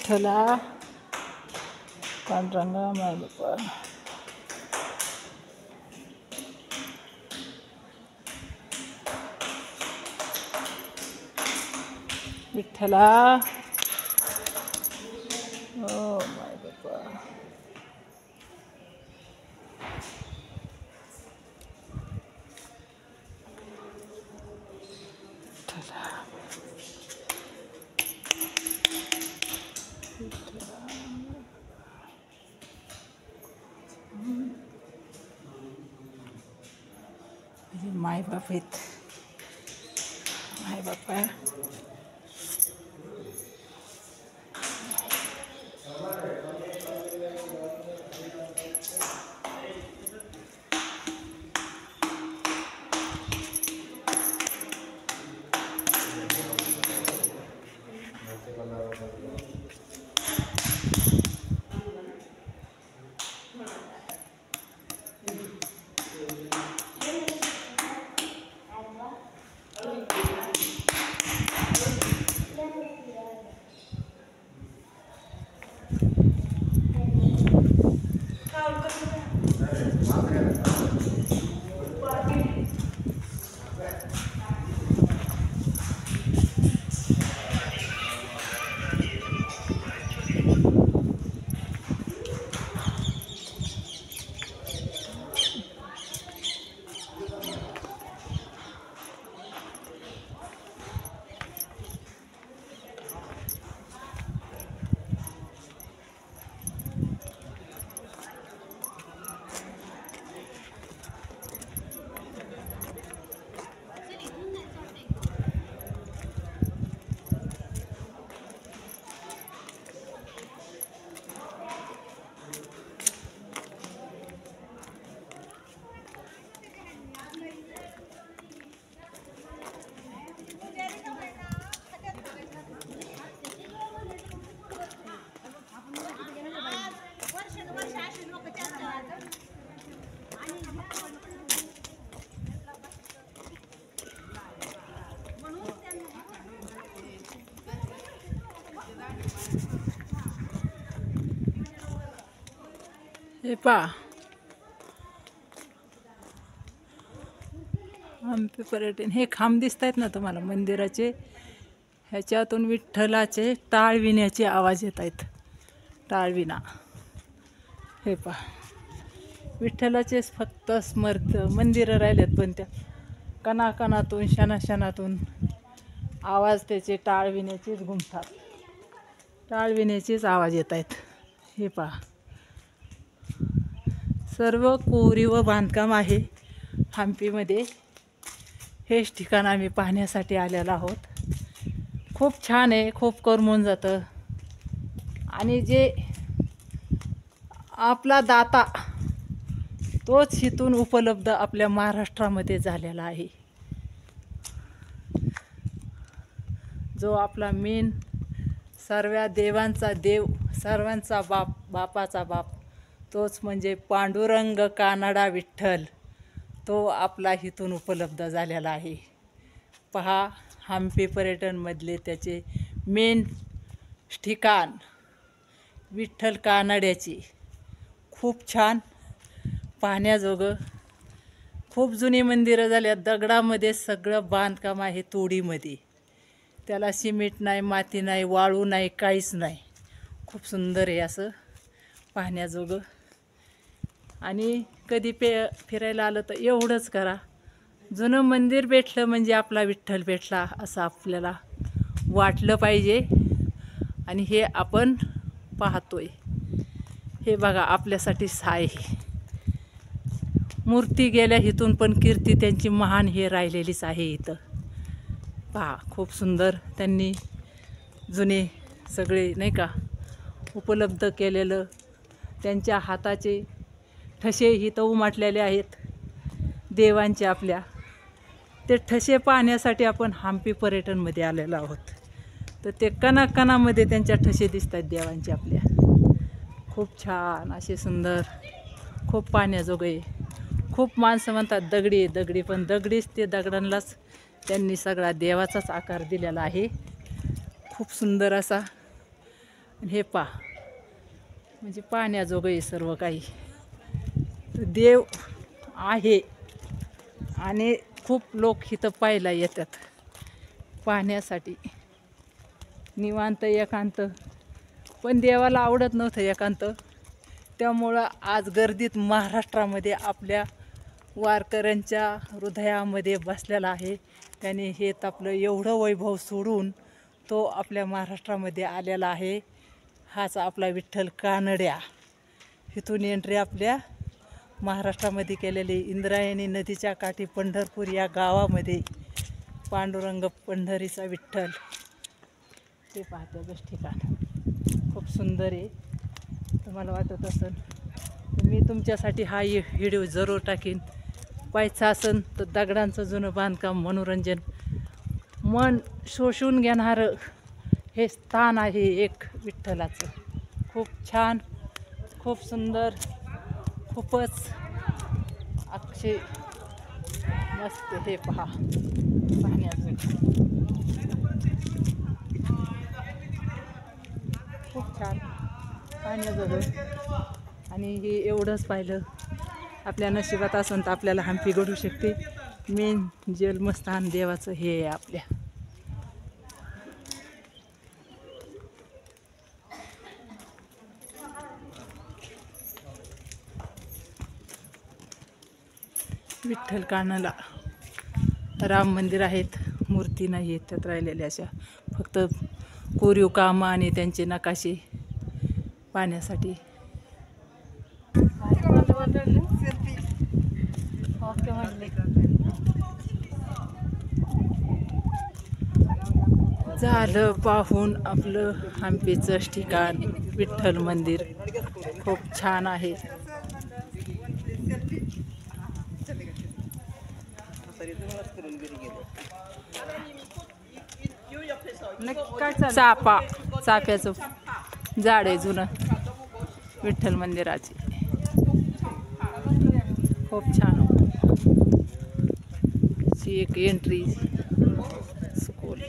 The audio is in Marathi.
विठ्ठला पांडुरंगा माय बाप्पा. विठ्ठला ओ माय बाप्पा. माय बाप आहेत. माय बाप्पा हे पा हंपी पर्यटन. हे खांब दिसत आहेत ना तुम्हाला मंदिराचे. ह्याच्यातून विठ्ठलाचे टाळविण्याचे आवाज येत आहेत. टाळविणा हे पा. विठ्ठलाचेच फक्त स्मर्त मंदिरं राहिलेत, पण त्या कणाकणातून क्षणाक्षणातून आवाज त्याचे टाळविण्याचेच घुमतात. टाळविण्याचेच आवाज येत आहेत. हे पहा सर्व कोरीव बांधकाम आहे हंपीमध्ये. हेच ठिकाण आम्ही पाहण्यासाठी आलेलो आहोत. खूप छान आहे, खूप करमून जातं. आणि जे आपला दाता तोच इथून उपलब्ध आपल्या महाराष्ट्रामध्ये झालेला आहे. जो आपला मेन सर्व देवांचा देव, सर्वांचा बाप, बापाचा बाप, तोच म्हणजे पांडुरंग कानडा विठ्ठल, तो आपला इथून उपलब्ध झालेला आहे. पहा हंपी पर्यटनमधले त्याचे मेन ठिकाण विठ्ठल कानड्याची. खूप छान पाहण्याजोगं. खूप जुनी मंदिरं झाल्यात. दगडामध्ये सगळं बांधकाम आहे, तोडीमध्ये. त्याला सिमेंट नाही, माती नाही, वाळू नाही, काहीच नाही. खूप सुंदर आहे असं पाहण्याजोगं. आणि कधी फिरायला आलं तर एवढंच करा, जुनं मंदिर भेटलं म्हणजे आपला विठ्ठल भेटला असं आपल्याला वाटलं पाहिजे. आणि हे आपण पाहतोय. हे बघा आपल्यासाठीच आहे. मूर्ती गेल्या इथून, पण कीर्ती त्यांची महान हे राहिलेलीच आहे इथं. पहा खूप सुंदर त्यांनी जुने सगळे नाही का उपलब्ध केलेलं. त्यांच्या हाताचे ठसे इथं उमटलेले आहेत देवांचे आपल्या. ते ठसे पाहण्यासाठी आपण हंपी पर्यटनमध्ये आलेलो आहोत. तर ते कणाकणामध्ये त्यांच्या ठसे दिसत आहेत देवांचे आपल्या. खूप छान असे सुंदर, खूप पाहण्याजोगं आहे. खूप माणसं म्हणतात दगडी दगडी, पण दगडीच ते दगडांनाच त्यांनी सगळा देवाचाच आकार दिलेला आहे. खूप सुंदर असा आणि हे पहा, म्हणजे पाण्याजोगं आहे सर्व काही. तर देव आहे आणि खूप लोक इथं पाहायला येतात पाहण्यासाठी. निवांत एकांत, पण देवाला आवडत नव्हतं एकांत. त्यामुळं आज गर्दीत महाराष्ट्रामध्ये आपल्या वारकऱ्यांच्या हृदयामध्ये बसलेला आहे. त्याने हे आपलं एवढं वैभव सोडून तो आपल्या महाराष्ट्रामध्ये आलेला आहे. हाच आपला विठ्ठल कानड्या. इथून एंट्री आपल्या महाराष्ट्रामध्ये केलेली. इंद्रायणी नदीच्या काठी पंढरपूर या गावामध्ये पांडुरंग पंढरीचा विठ्ठल ते पाहत्याच ठिकाण खूप सुंदर आहे. तुम्हाला वाटत असेल तर मी तुमच्यासाठी हा व्हिडिओ जरूर टाकीन. पाहायचं असेल तर दगडांचं जुनं बांधकाम, मनोरंजन, मन शोषून घेणारं हे स्थान आहे एक विठ्ठलाचं. खूप छान, खूप सुंदर, खूपच अक्षय मस्त. हे पहा पाहण्याचं खूप छान पाहण्याजोगं. आणि हे एवढंच पाहिलं आपल्या नशिबात असून तर आपल्याला हंपी घडू शकते. मेन जन्मस्थान देवाचं हे आहे आपल्या. विठ्ठल कानाला राम मंदिर आहेत, मूर्ती नाही आहेत त्यात राहिलेल्या अशा. फक्त कोरीव कामं आणि त्यांचे नकाशे पाहण्यासाठी. झालं पाहून आपलं हंपीचंच ठिकाण. विठ्ठल मंदिर खूप छान आहे. चाफ्याचं झाड आहे जुनं विठ्ठल मंदिराचे. खूप छान एक एंट्री स्कूल.